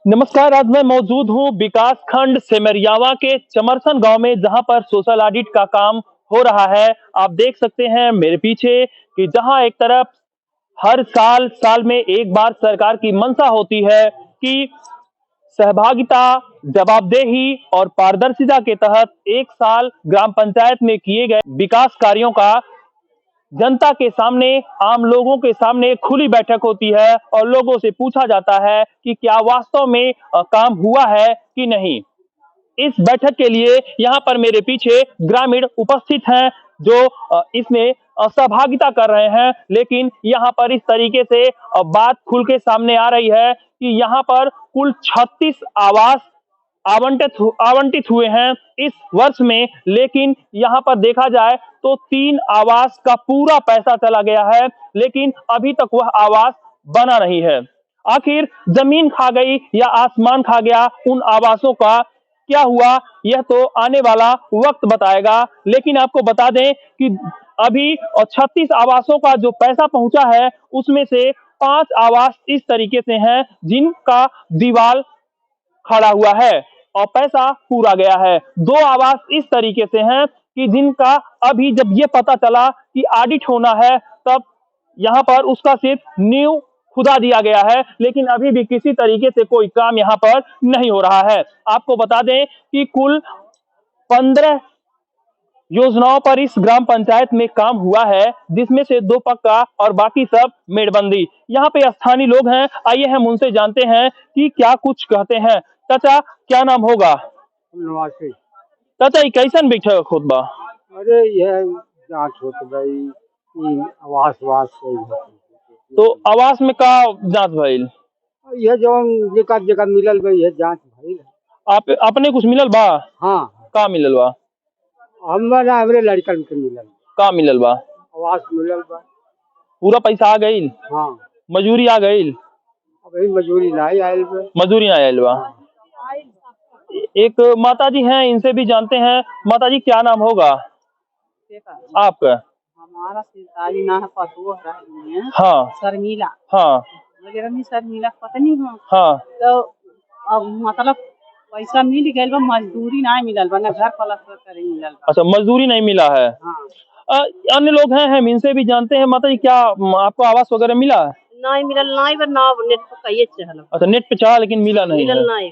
नमस्कार। आज मैं मौजूद हूँ विकास खंड सेमरियावा के चमरसन गांव में, जहां पर सोशल ऑडिट का काम हो रहा है। आप देख सकते हैं मेरे पीछे कि जहां एक तरफ हर साल में एक बार सरकार की मंशा होती है कि सहभागिता, जवाबदेही और पारदर्शिता के तहत एक साल ग्राम पंचायत में किए गए विकास कार्यों का जनता के सामने, आम लोगों के सामने खुली बैठक होती है और लोगों से पूछा जाता है कि क्या वास्तव में काम हुआ है कि नहीं। इस बैठक के लिए यहाँ पर मेरे पीछे ग्रामीण उपस्थित हैं जो इसमें सहभागिता कर रहे हैं, लेकिन यहाँ पर इस तरीके से बात खुल के सामने आ रही है कि यहाँ पर कुल 36 आवास आवंटित हुए हैं इस वर्ष में, लेकिन यहाँ पर देखा जाए तो 3 आवास का पूरा पैसा चला गया है, लेकिन अभी तक वह आवास बना नहीं है। आखिर जमीन खा गई या आसमान खा गया, उन आवासों का क्या हुआ यह तो आने वाला वक्त बताएगा। लेकिन आपको बता दें कि अभी 36 आवासों का जो पैसा पहुंचा है उसमें से 5 आवास इस तरीके से हैं जिनका दीवार खड़ा हुआ है और पैसा पूरा गया है। 2 आवास इस तरीके से हैं कि जिनका अभी जब ये पता चला कि ऑडिट होना है तब यहाँ पर उसका सिर्फ नींव खुदा दिया गया है, लेकिन अभी भी किसी तरीके से कोई काम यहाँ पर नहीं हो रहा है। आपको बता दें कि कुल 15 योजनाओं पर इस ग्राम पंचायत में काम हुआ है, जिसमें से 2 पक्का और बाकी सब मेड़बंदी। यहाँ पे स्थानीय लोग हैं, आइए हम उनसे जानते हैं कि क्या कुछ कहते हैं। चाचा, क्या नाम होगा? नवासी। चाचा, ये कैसन बैठक होत बा? अरे यह जांच होत गई कि आवास वास सही होती। तो आवास में का जांच भइल? यह जौन जेका जेका मिलल गई है जांच भइल। आप अपने कुछ मिलल बा? हाँ, का मिलल बा? हमरा हमरे लड़कन के मिलल। का मिलल बा? आवास मिलल बा। पूरा पैसा आ गईल? हाँ, मजूरी आ गईल? अभी मजूरी नहीं आयल बा। मजूरी ना आयल बा। एक माता जी हैं, इनसे भी जानते हैं। माता जी, क्या नाम होगा आपका? हमारा सरकारी ना है, पशुओं है। हाँ शर्मिला। हाँ वगैरह में शर्मिला पता नहीं हो। हाँ। तो अब मतलब पैसा मिल गया बा, मजदूरी ना मिलल बा, ना घर पलस्तर करे मिलल बा। अच्छा, मजदूरी नहीं मिला है। हाँ। अन्य लोग हैं, हम इनसे भी जानते हैं। माता जी, क्या आपको आवास वगैरह मिला? नहीं मिलल, नहीं बा, ना नेट पर कहिए चहल। अच्छा, नेट पे चाहा लेकिन मिला नहीं है। मिलल नहीं।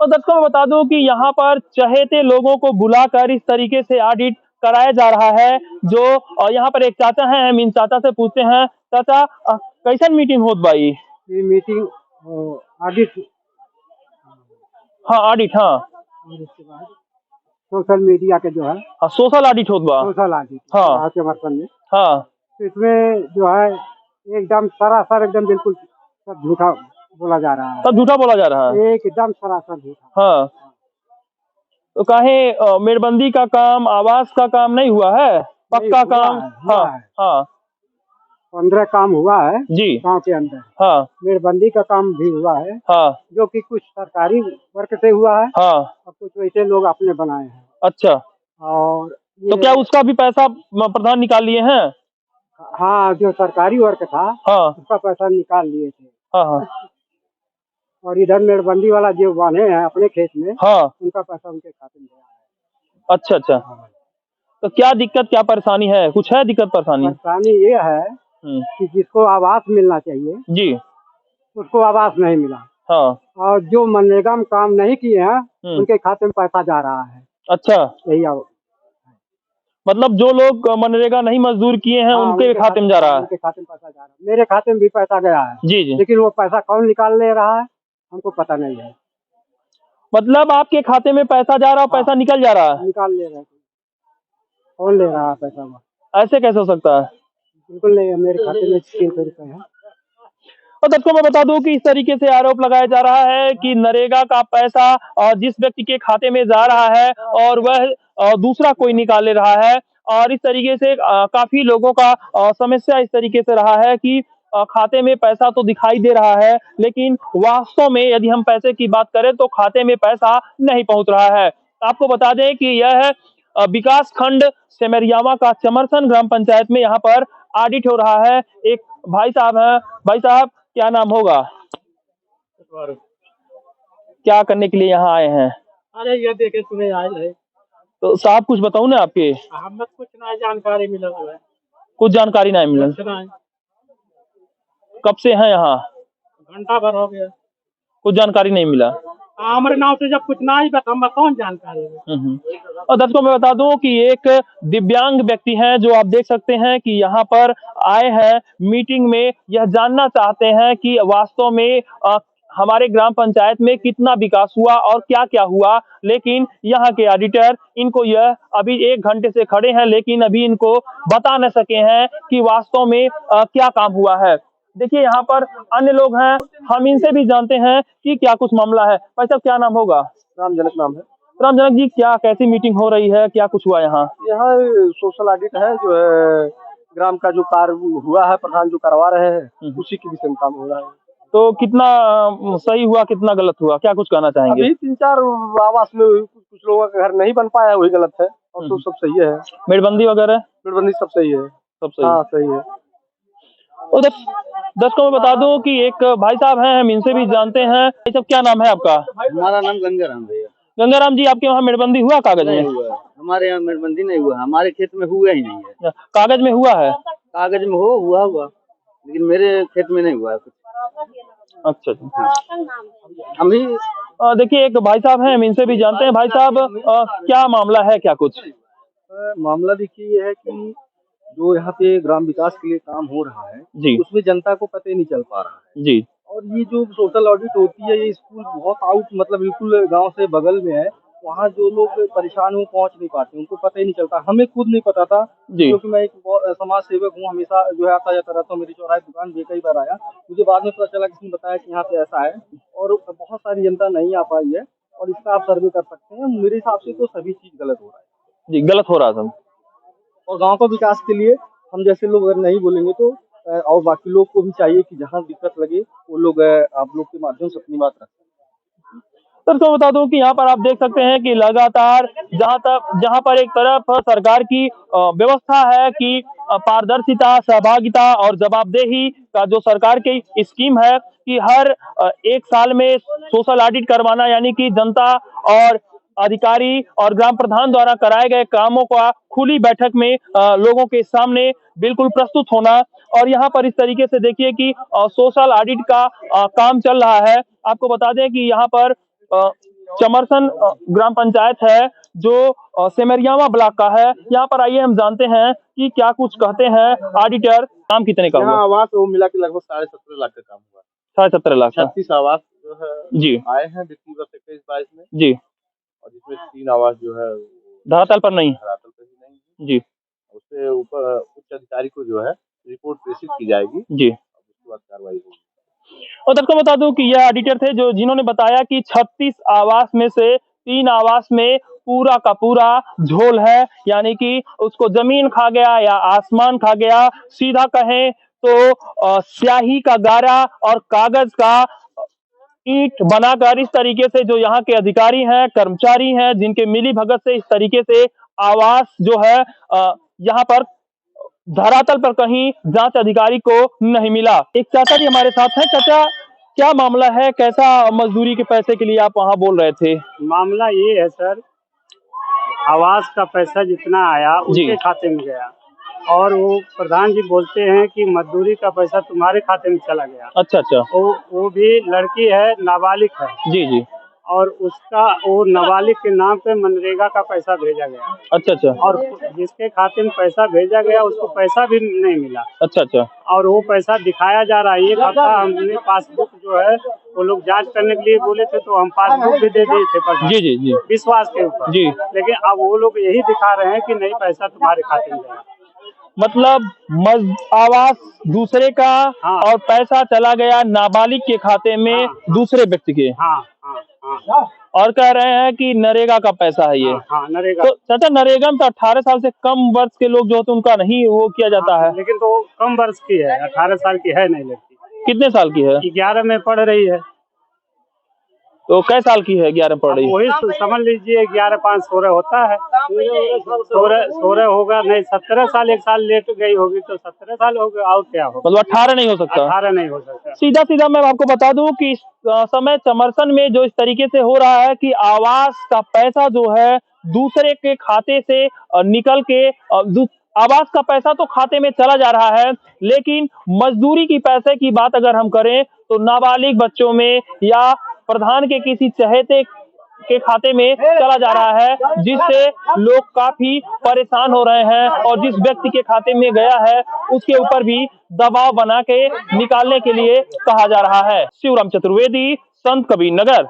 और दर्शकों मैं बता दूं कि यहाँ पर चहेते लोगों को बुलाकर इस तरीके से ऑडिट कराया जा रहा है। जो और यहाँ पर एक चाचा हैं, हम इन चाचा से पूछते हैं। चाचा, कैसन मीटिंग होत बाई? ये मीटिंग ऑडिट। हाँ, ऑडिट। हाँ, और उसके बाद सोशल मीडिया के जो है हाँ, सोशल ऑडिट होत बा। Social audit. हाँ चमरसन में हाँ। तो इसमें जो है एकदम सरासर एकदम बिल्कुल सब झूठा बोला जा रहा है। सब झूठा बोला जा रहा है। एकदम सरासर झूठा। हाँ, तो काहे मेड़बंदी का काम, आवास का काम नहीं हुआ है? पक्का काम? हाँ हाँ 15 काम हुआ है जी। गांव के अंदर। हाँ मेड़बंदी का काम भी हुआ है, हाँ जो कि कुछ सरकारी वर्क से हुआ है हाँ। और कुछ वैसे लोग अपने बनाए हैं। अच्छा, और तो क्या उसका भी पैसा प्रधान निकाल लिए हैं? हाँ, जो सरकारी वर्क था हाँ उसका पैसा निकाल लिए थे। हाँ हाँ और इधर मेड़बंदी वाला जो बांधे हैं अपने खेत में, हाँ। उनका पैसा उनके खाते में गया है। अच्छा अच्छा, तो क्या दिक्कत, क्या परेशानी है? कुछ है दिक्कत परेशानी? परेशानी ये है कि जिसको आवास मिलना चाहिए जी। उसको आवास नहीं मिला। हाँ। और जो मनरेगा में काम नहीं किए हैं उनके खाते में पैसा जा रहा है। अच्छा, यही मतलब जो लोग मनरेगा नहीं मजदूर किए हैं उनके खाते में जा रहा है? उनके खाते में पैसा जा रहा है। मेरे खाते में भी पैसा गया है जी जी। लेकिन वो पैसा कौन निकाल ले रहा है हमको पता नहीं है। मतलब आपके खाते में पैसा जा रहा है, पैसा निकल जा रहा है? निकाल ले रहे हैं। कौन ले रहा है पैसा? वो ऐसे कैसे हो सकता है? बिल्कुल नहीं है, मेरे खाते में 300 रुपए है। और दर्शकों मैं बता दूं कि इस तरीके से आरोप लगाया जा रहा है कि नरेगा का पैसा जिस व्यक्ति के खाते में जा रहा है और वह दूसरा कोई निकाल ले रहा है। और इस तरीके से काफी लोगों का समस्या इस तरीके से रहा है कि खाते में पैसा तो दिखाई दे रहा है, लेकिन वास्तव में यदि हम पैसे की बात करें तो खाते में पैसा नहीं पहुंच रहा है। आपको बता दें कि यह विकास खंड सेमरियावा का चमरसन ग्राम पंचायत में यहाँ पर ऑडिट हो रहा है। एक भाई साहब हैं। भाई साहब, क्या नाम होगा? क्या करने के लिए यहाँ आए हैं? अरे ये देखे सुने आए है, तो साहब कुछ बताऊं ना आपके, हमें कुछ ना जानकारी मिला हुआ है, कुछ जानकारी नहीं मिलल। कुछ ना, कब से हैं यहाँ? घंटा भर हो गया, कुछ जानकारी नहीं मिला। हमारे नाम से जब कुछ ना ही बता कौन जानकारी है। और दर्शकों मैं बता दूं कि एक दिव्यांग व्यक्ति हैं जो आप देख सकते हैं कि यहाँ पर आए हैं मीटिंग में, यह जानना चाहते हैं कि वास्तव में हमारे ग्राम पंचायत में कितना विकास हुआ और क्या क्या हुआ। लेकिन यहाँ के ऑडिटर इनको यह अभी 1 घंटे से खड़े हैं, लेकिन अभी इनको बता न सके हैं कि वास्तव में क्या काम हुआ है। देखिए यहाँ पर अन्य लोग हैं, हम इनसे भी जानते हैं कि क्या कुछ मामला है। भाई साहब क्या नाम होगा? रामजनक नाम है। रामजनक जी, क्या कैसी मीटिंग हो रही है, क्या कुछ हुआ यहाँ? यहाँ सोशल ऑडिट है, जो है ग्राम का जो कार्य हुआ है, प्रधान जो करवा रहे हैं उसी के विषय में काम हो रहा है। तो कितना सही हुआ, कितना गलत हुआ, क्या कुछ कहना चाहेंगे? अभी 3-4 आवास में कुछ लोगों का घर नहीं बन पाया, वही गलत है, और तो सब सही है। मेड़बंदी वगैरह मेड़बंदी सब सही है, सब सही? हाँ सही है। उधर दर्शकों में बता दूं कि एक भाई साहब हैं, हम इनसे भी जानते हैं। भाई साहब क्या नाम है आपका? हमारा नाम गंगाराम भैया। गंगाराम जी, आपके वहाँ मेड़बंदी हुआ कागज में? हुआ है, हमारे यहाँ मेड़बंदी नहीं हुआ, हमारे खेत में हुआ ही नहीं है। कागज में हुआ है? कागज में हुआ लेकिन मेरे खेत में नहीं हुआ है कुछ। अच्छा हम ही देखिए एक भाई साहब हैं, हम इनसे भी जानते हैं। भाई साहब क्या मामला है, क्या कुछ? मामला देखिए ये है कि जो यहाँ पे ग्राम विकास के लिए काम हो रहा है जी उसमें जनता को पता ही नहीं चल पा रहा है जी। और ये जो सोशल ऑडिट होती है, ये स्कूल बहुत आउट, मतलब बिल्कुल गांव से बगल में है, वहाँ जो लोग परेशान हो पहुँच नहीं पाते, उनको पता ही नहीं चलता। हमें खुद नहीं पता था, जी। क्योंकि मैं एक समाज सेवक हूँ, हमेशा जो है आता जाता रहता हूँ, मेरी चौराहे दुकान भी कई बार आया, मुझे बाद में पता चला, किसी ने बताया कि यहाँ पे ऐसा है, और बहुत सारी जनता नहीं आ पाई है, और इसका आप सर्वे कर सकते हैं। मेरे हिसाब से तो सभी चीज गलत हो रहा है जी, गलत हो रहा था। और गाँव का विकास के लिए हम जैसे लोग अगर नहीं बोलेंगे तो और बाकी लोग को भी चाहिए कि जहाँ दिक्कत लगे वो लोग आप लोग के माध्यम से अपनी बात रखें। सर तो बता दूं कि यहाँ पर आप देख सकते हैं कि लगातार जहाँ पर एक तरफ सरकार की व्यवस्था है कि पारदर्शिता, सहभागिता और जवाबदेही का जो सरकार की स्कीम है कि हर 1 साल में सोशल ऑडिट करवाना, यानी कि जनता और अधिकारी और ग्राम प्रधान द्वारा कराए गए कामों का खुली बैठक में लोगों के सामने बिल्कुल प्रस्तुत होना। और यहाँ पर इस तरीके से देखिए कि सोशल ऑडिट का काम चल रहा है। आपको बता दें कि यहाँ पर चमरसन ग्राम पंचायत है जो सेमरियावा ब्लॉक का है। यहाँ पर आइए हम जानते हैं कि क्या कुछ कहते हैं ऑडिटर। काम कितने का हुआ? आवास वो मिला के लगभग 17.5 लाख का काम हुआ। 17.5 लाख का? 36 आवास जो है जी आए हैं वित्तीय वर्ष 21-22 में जी। और जिसमें 3 आवास जो है धरातल पर नहीं नहीं जी। उससे ऊपर उच्च अधिकारी को जो है रिपोर्ट प्रेषित की जाएगी जी। उसके बाद कार्रवाई होगी। और सबको बता दूं कि यह ऑडिटर थे जिन्होंने बताया कि 36 आवास में से 3 आवास में पूरा का पूरा झोल है, यानी कि उसको जमीन खा गया या आसमान खा गया। सीधा कहें तो स्याही का गारा और कागज का ईंट बनाकर इस तरीके से जो यहाँ के अधिकारी हैं, कर्मचारी हैं, जिनके मिली भगत से इस तरीके से आवास जो है यहाँ पर धरातल पर कहीं जांच अधिकारी को नहीं मिला। एक चाचा जी हमारे साथ हैं। चाचा क्या मामला है, कैसा मजदूरी के पैसे के लिए आप वहाँ बोल रहे थे? मामला ये है सर, आवास का पैसा जितना आया उनके खाते में गया, और वो प्रधान जी बोलते हैं कि मजदूरी का पैसा तुम्हारे खाते में चला गया। अच्छा अच्छा। वो भी लड़की है, नाबालिग है जी जी। और उसका वो नाबालिग के नाम पे मनरेगा का पैसा भेजा गया। अच्छा अच्छा। और जिसके खाते में पैसा भेजा गया उसको पैसा भी नहीं मिला। अच्छा अच्छा। और वो पैसा दिखाया जा रहा है। एक हफ्ता हमने पासबुक जो है वो लोग जांच करने के लिए बोले थे, तो हम पासबुक भी दे दिए थे जी जी जी विश्वास के ऊपर जी। लेकिन अब वो लोग यही दिखा रहे हैं कि नहीं, पैसा तुम्हारे खाते में गया। मतलब आवास दूसरे का हाँ। और पैसा चला गया नाबालिग के खाते में। हाँ। दूसरे व्यक्ति के। हाँ हाँ हाँ। और कह रहे हैं कि नरेगा का पैसा है ये। हाँ नरेगा। तो चाचा नरेगा में तो 18 साल से कम वर्ष के लोग जो होते हैं उनका नहीं वो किया जाता है। लेकिन तो कम वर्ष की है, 18 साल की है नहीं लड़की। कितने साल की है? 11 में पढ़ रही है। तो कै साल की है 11 पढ़ रही है? वही समझ लीजिए 11 5 16 होता है। 16 होगा नहीं, 17 साल, 1 साल लेट गई होगी तो 17 साल हो गए, और क्या होगा? मतलब 18 नहीं हो सकता? 18 नहीं हो सकता। सीधा सीधा मैं आपको बता दूं कि इस समय चमरसन में जो इस तरीके से हो रहा है कि आवास का पैसा जो है दूसरे के खाते से निकल के आवास का पैसा तो खाते में चला जा रहा है, लेकिन मजदूरी की पैसे की बात अगर हम करें तो नाबालिग बच्चों में या प्रधान के किसी चहेते के खाते में चला जा रहा है, जिससे लोग काफी परेशान हो रहे हैं और जिस व्यक्ति के खाते में गया है उसके ऊपर भी दबाव बना के निकालने के लिए कहा जा रहा है। शिवराम चतुर्वेदी, संत कबीर नगर।